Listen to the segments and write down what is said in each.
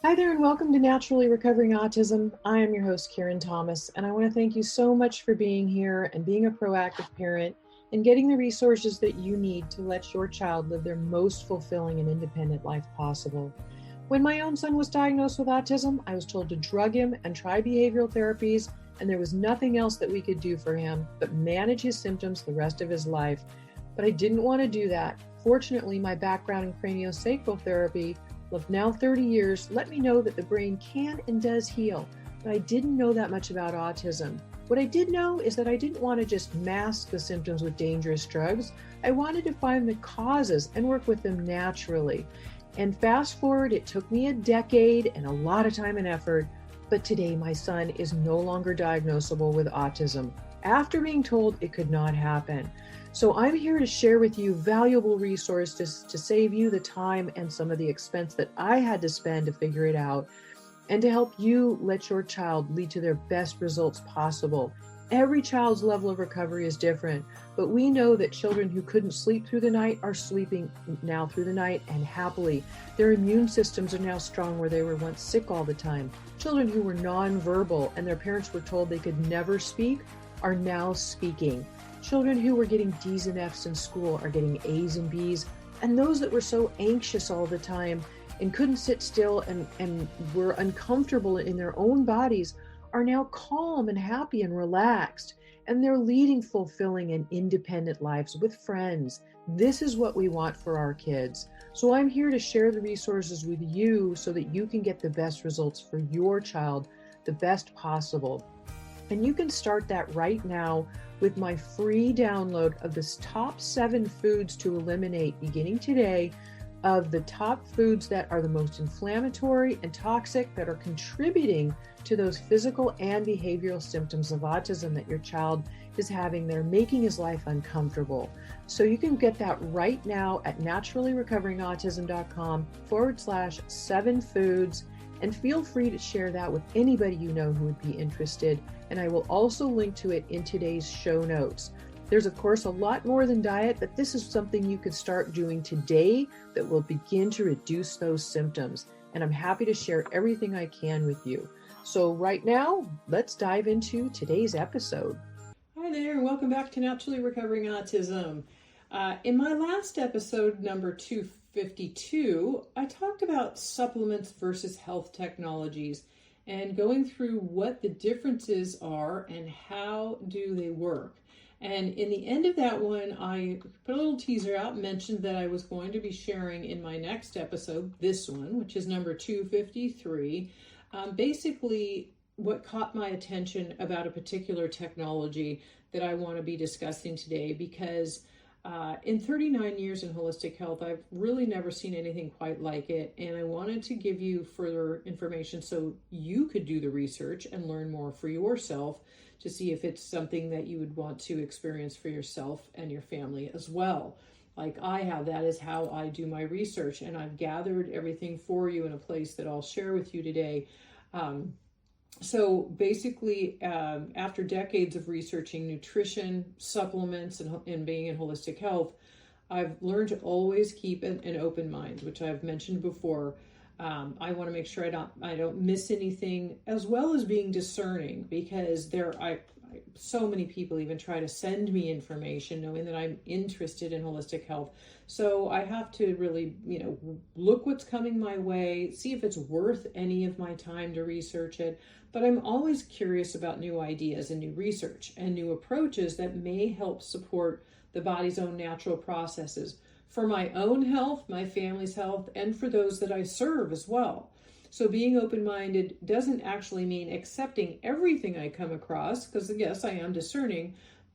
Hi there, and welcome to Naturally Recovering Autism. I am your host, Karen Thomas, and I want to thank you so much for being here and being a proactive parent and getting the resources that you need to let your child live their most fulfilling and independent life possible. When my own son was diagnosed with autism, I was told to drug him and try behavioral therapies, and there was nothing else that we could do for him but manage his symptoms the rest of his life. But I didn't want to do that. Fortunately, my background in craniosacral therapy of now 30 years let me know that the brain can and does heal, but I didn't know that much about autism. What I did know is that I didn't want to just mask the symptoms with dangerous drugs. I wanted to find the causes and work with them naturally. And fast forward, it took me a decade and a lot of time and effort, but today my son is no longer diagnosable with autism after being told it could not happen. So I'm here to share with you valuable resources to save you the time and some of the expense that I had to spend to figure it out, and to help you let your child lead to their best results possible. Every child's level of recovery is different, but we know that children who couldn't sleep through the night are sleeping now through the night and happily. Their immune systems are now strong where they were once sick all the time. Children who were nonverbal and their parents were told they could never speak are now speaking. Children who were getting D's and F's in school are getting A's and B's. And those that were so anxious all the time and couldn't sit still and were uncomfortable in their own bodies are now calm and happy and relaxed. And they're leading fulfilling and independent lives with friends. This is what we want for our kids. So I'm here to share the resources with you so that you can get the best results for your child, the best possible. And you can start that right now with my free download of the top 7 foods to eliminate beginning today, of the top foods that are the most inflammatory and toxic that are contributing to those physical and behavioral symptoms of autism that your child is having that are making his life uncomfortable. So you can get that right now at naturallyrecoveringautism.com/7 foods. And feel free to share that with anybody you know who would be interested. And I will also link to it in today's show notes. There's, of course, a lot more than diet, but this is something you could start doing today that will begin to reduce those symptoms. And I'm happy to share everything I can with you. So right now, let's dive into today's episode. Hi there, and welcome back to Naturally Recovering Autism. In my last episode, number 252, I talked about supplements versus health technologies and going through what the differences are and how do they work. And in the end of that one, I put a little teaser out and mentioned that I was going to be sharing in my next episode, this one, which is number 253, basically what caught my attention about a particular technology that I want to be discussing today, because in 39 years in holistic health, I've really never seen anything quite like it. And I wanted to give you further information so you could do the research and learn more for yourself to see if it's something that you would want to experience for yourself and your family as well. Like I have, that is how I do my research. And I've gathered everything for you in a place that I'll share with you today. So basically, after decades of researching nutrition, supplements, and being in holistic health, I've learned to always keep an open mind, which I've mentioned before. I want to make sure I don't miss anything, as well as being discerning, because so many people even try to send me information knowing that I'm interested in holistic health. So I have to really, look what's coming my way, see if it's worth any of my time to research it. But I'm always curious about new ideas and new research and new approaches that may help support the body's own natural processes for my own health, my family's health, and for those that I serve as well. So being open-minded doesn't actually mean accepting everything I come across, because yes, I am discerning.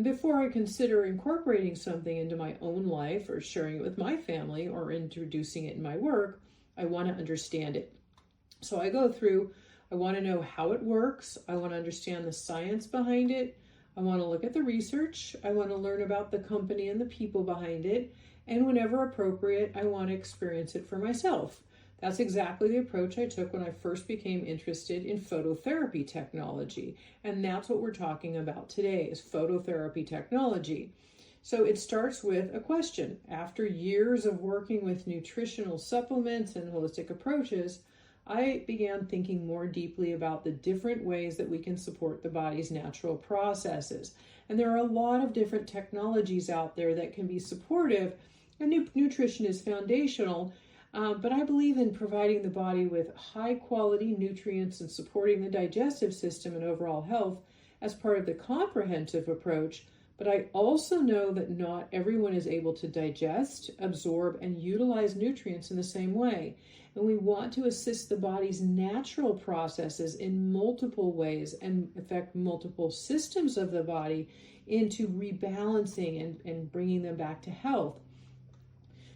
Before I consider incorporating something into my own life or sharing it with my family or introducing it in my work, I want to understand it. So I go through, I want to know how it works. I want to understand the science behind it. I want to look at the research. I want to learn about the company and the people behind it. And whenever appropriate, I want to experience it for myself. That's exactly the approach I took when I first became interested in phototherapy technology. And that's what we're talking about today, is phototherapy technology. So it starts with a question. After years of working with nutritional supplements and holistic approaches, I began thinking more deeply about the different ways that we can support the body's natural processes. And there are a lot of different technologies out there that can be supportive, and nutrition is foundational. But I believe in providing the body with high quality nutrients and supporting the digestive system and overall health as part of the comprehensive approach. But I also know that not everyone is able to digest, absorb, and utilize nutrients in the same way. And we want to assist the body's natural processes in multiple ways and affect multiple systems of the body into rebalancing and bringing them back to health.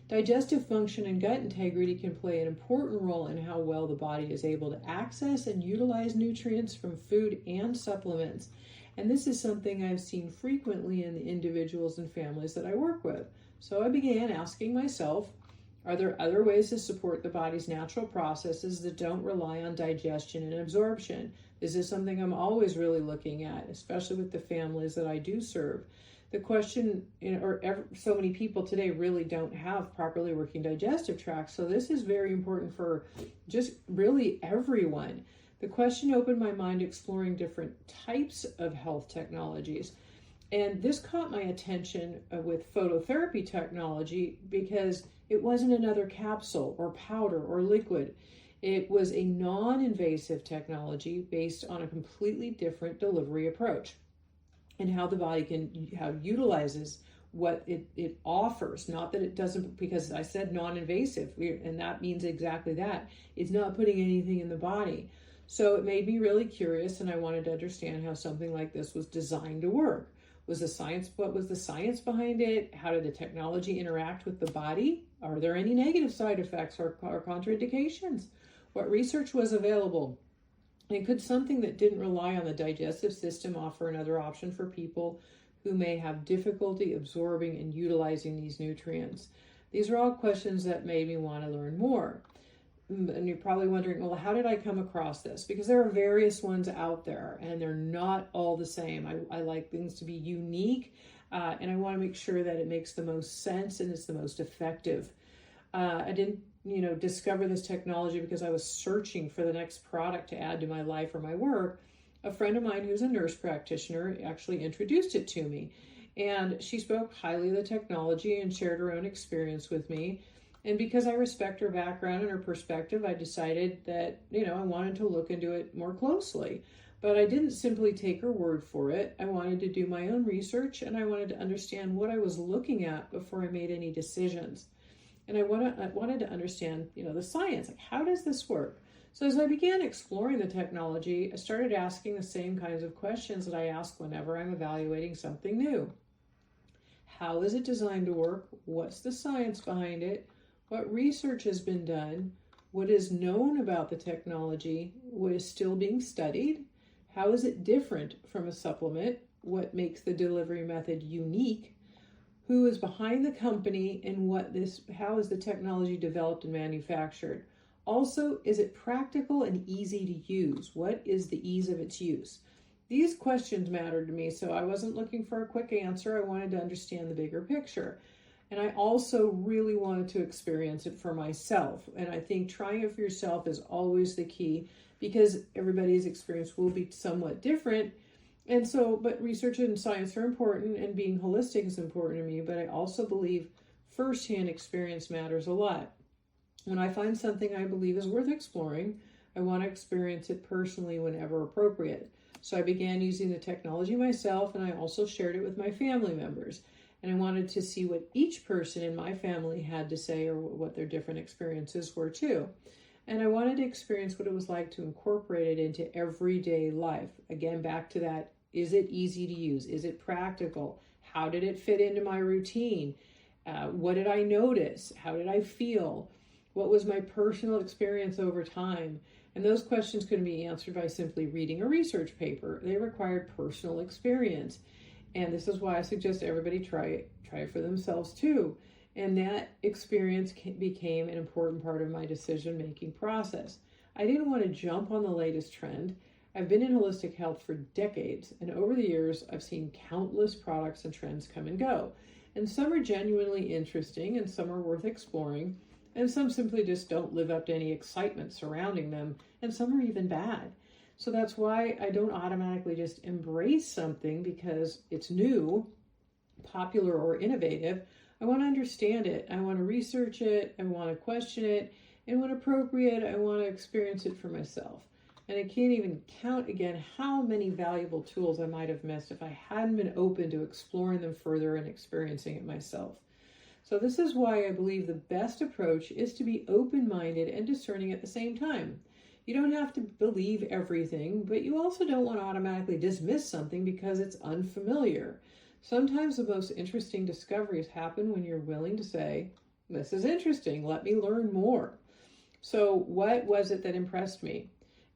Digestive function and gut integrity can play an important role in how well the body is able to access and utilize nutrients from food and supplements. And this is something I've seen frequently in the individuals and families that I work with. So I began asking myself, are there other ways to support the body's natural processes that don't rely on digestion and absorption? This is something I'm always really looking at, especially with the families that I do serve. The question, so many people today really don't have properly working digestive tracts, so this is very important for just really everyone. The question opened my mind exploring different types of health technologies. And this caught my attention with phototherapy technology because it wasn't another capsule or powder or liquid. It was a non-invasive technology based on a completely different delivery approach and how the body utilizes what it offers. Not that it doesn't, because I said non-invasive, and that means exactly that. It's not putting anything in the body. So it made me really curious, and I wanted to understand how something like this was designed to work. What was the science behind it? How did the technology interact with the body? Are there any negative side effects or contraindications? What research was available? And could something that didn't rely on the digestive system offer another option for people who may have difficulty absorbing and utilizing these nutrients? These are all questions that made me want to learn more. And you're probably wondering, well, how did I come across this? Because there are various ones out there and they're not all the same. I like things to be unique, and I want to make sure that it makes the most sense and it's the most effective. I didn't, discover this technology because I was searching for the next product to add to my life or my work. A friend of mine who's a nurse practitioner actually introduced it to me, and she spoke highly of the technology and shared her own experience with me. And because I respect her background and her perspective, I decided that, I wanted to look into it more closely. But I didn't simply take her word for it. I wanted to do my own research, and I wanted to understand what I was looking at before I made any decisions. And I wanted to understand, the science, like how does this work? So as I began exploring the technology, I started asking the same kinds of questions that I ask whenever I'm evaluating something new. How is it designed to work? What's the science behind it? What research has been done? What is known about the technology? What is still being studied? How is it different from a supplement? What makes the delivery method unique? Who is behind the company, and how is the technology developed and manufactured? Also, is it practical and easy to use? What is the ease of its use? These questions mattered to me, so I wasn't looking for a quick answer. I wanted to understand the bigger picture. And I also really wanted to experience it for myself. And I think trying it for yourself is always the key, because everybody's experience will be somewhat different. And so, but research and science are important, and being holistic is important to me, but I also believe firsthand experience matters a lot. When I find something I believe is worth exploring, I want to experience it personally whenever appropriate. So I began using the technology myself, and I also shared it with my family members. And I wanted to see what each person in my family had to say, or what their different experiences were too. And I wanted to experience what it was like to incorporate it into everyday life. Again, back to that, is it easy to use? Is it practical? How did it fit into my routine? What did I notice? How did I feel? What was my personal experience over time? And those questions couldn't be answered by simply reading a research paper. They required personal experience. And this is why I suggest everybody try it for themselves too. And that experience became an important part of my decision-making process. I didn't want to jump on the latest trend. I've been in holistic health for decades, and over the years, I've seen countless products and trends come and go. And some are genuinely interesting, and some are worth exploring. And some simply just don't live up to any excitement surrounding them, and some are even bad. So that's why I don't automatically just embrace something because it's new, popular, or innovative. I want to understand it. I want to research it. I want to question it. And when appropriate, I want to experience it for myself. And I can't even count again how many valuable tools I might have missed if I hadn't been open to exploring them further and experiencing it myself. So this is why I believe the best approach is to be open-minded and discerning at the same time. You don't have to believe everything, but you also don't want to automatically dismiss something because it's unfamiliar. Sometimes the most interesting discoveries happen when you're willing to say, this is interesting, let me learn more. So what was it that impressed me?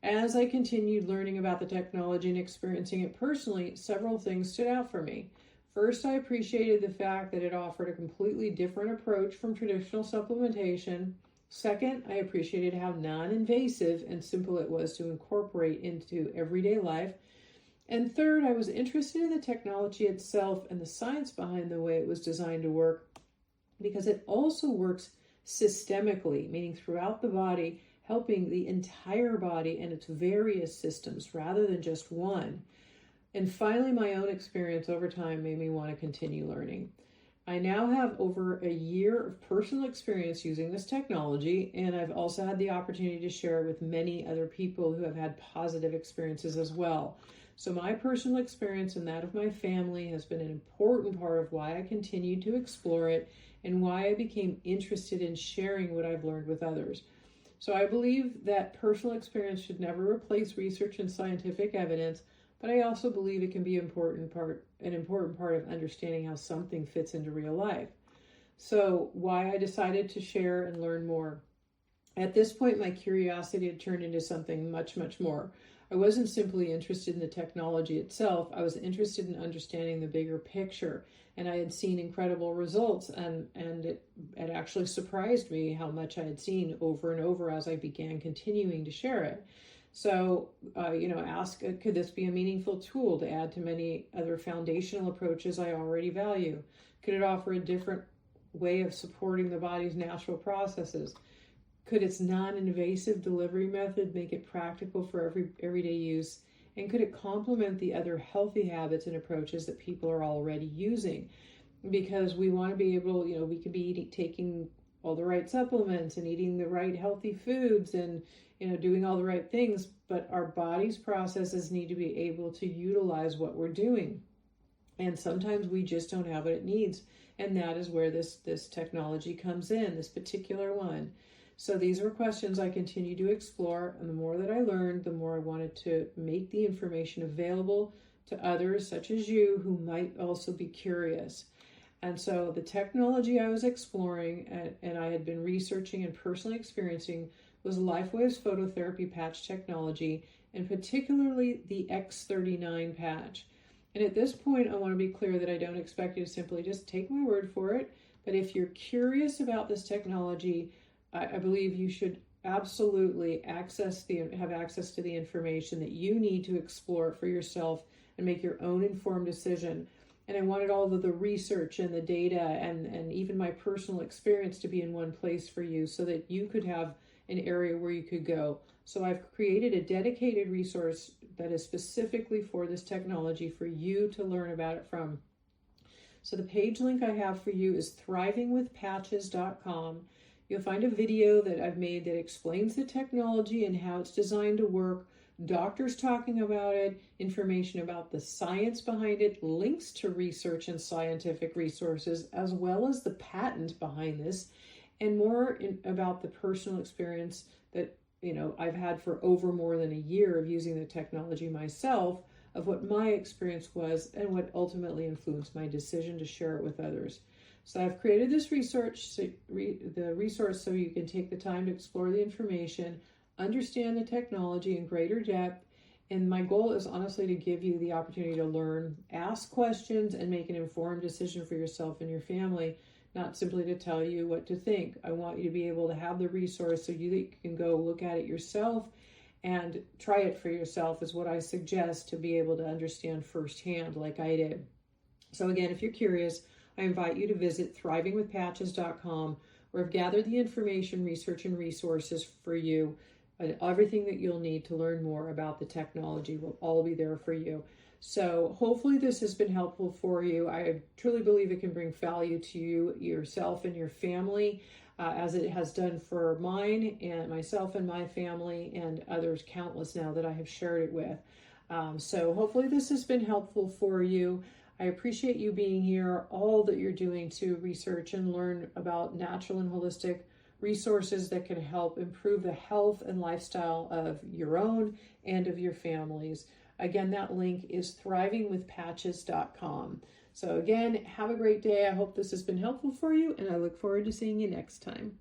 As I continued learning about the technology and experiencing it personally, several things stood out for me. First, I appreciated the fact that it offered a completely different approach from traditional supplementation. Second, I appreciated how non-invasive and simple it was to incorporate into everyday life. And third, I was interested in the technology itself and the science behind the way it was designed to work, because it also works systemically, meaning throughout the body, helping the entire body and its various systems rather than just one. And finally, my own experience over time made me want to continue learning. I now have over a year of personal experience using this technology, and I've also had the opportunity to share it with many other people who have had positive experiences as well. So my personal experience and that of my family has been an important part of why I continue to explore it and why I became interested in sharing what I've learned with others. So I believe that personal experience should never replace research and scientific evidence, but I also believe it can be an important part of understanding how something fits into real life. So why I decided to share and learn more. At this point, my curiosity had turned into something much, much more. I wasn't simply interested in the technology itself. I was interested in understanding the bigger picture, and I had seen incredible results, and it actually surprised me how much I had seen over and over as I began continuing to share it. So, ask, could this be a meaningful tool to add to many other foundational approaches I already value? Could it offer a different way of supporting the body's natural processes? Could its non-invasive delivery method make it practical for everyday use? And could it complement the other healthy habits and approaches that people are already using? Because we want to be able, we could be taking all the right supplements and eating the right healthy foods and doing all the right things, but our body's processes need to be able to utilize what we're doing. And sometimes we just don't have what it needs. And that is where this technology comes in, this particular one. So these were questions I continue to explore, and the more that I learned, the more I wanted to make the information available to others, such as you, who might also be curious. And so the technology I was exploring and I had been researching and personally experiencing was LifeWave's phototherapy patch technology, and particularly the X39 patch. And at this point, I want to be clear that I don't expect you to simply just take my word for it, but if you're curious about this technology, I believe you should absolutely have access to the information that you need to explore for yourself and make your own informed decision. And I wanted all of the research and the data and even my personal experience to be in one place for you so that you could have an area where you could go. So I've created a dedicated resource that is specifically for this technology for you to learn about it from. So the page link I have for you is thrivingwithpatches.com. You'll find a video that I've made that explains the technology and how it's designed to work, doctors talking about it, information about the science behind it, links to research and scientific resources, as well as the patent behind this, and more about the personal experience that I've had for over more than a year of using the technology myself, of what my experience was and what ultimately influenced my decision to share it with others. So I've created this resource so you can take the time to explore the information, understand the technology in greater depth, and my goal is honestly to give you the opportunity to learn, ask questions, and make an informed decision for yourself and your family, not simply to tell you what to think. I want you to be able to have the resource so you can go look at it yourself and try it for yourself is what I suggest, to be able to understand firsthand like I did. So again, if you're curious, I invite you to visit thrivingwithpatches.com, where I've gathered the information, research, and resources for you. And everything that you'll need to learn more about the technology will all be there for you. So hopefully this has been helpful for you. I truly believe it can bring value to you, yourself, and your family, as it has done for mine and myself and my family and others, countless now that I have shared it with. So hopefully this has been helpful for you. I appreciate you being here, all that you're doing to research and learn about natural and holistic resources that can help improve the health and lifestyle of your own and of your families. Again, that link is thrivingwithpatches.com. So again, have a great day. I hope this has been helpful for you, and I look forward to seeing you next time.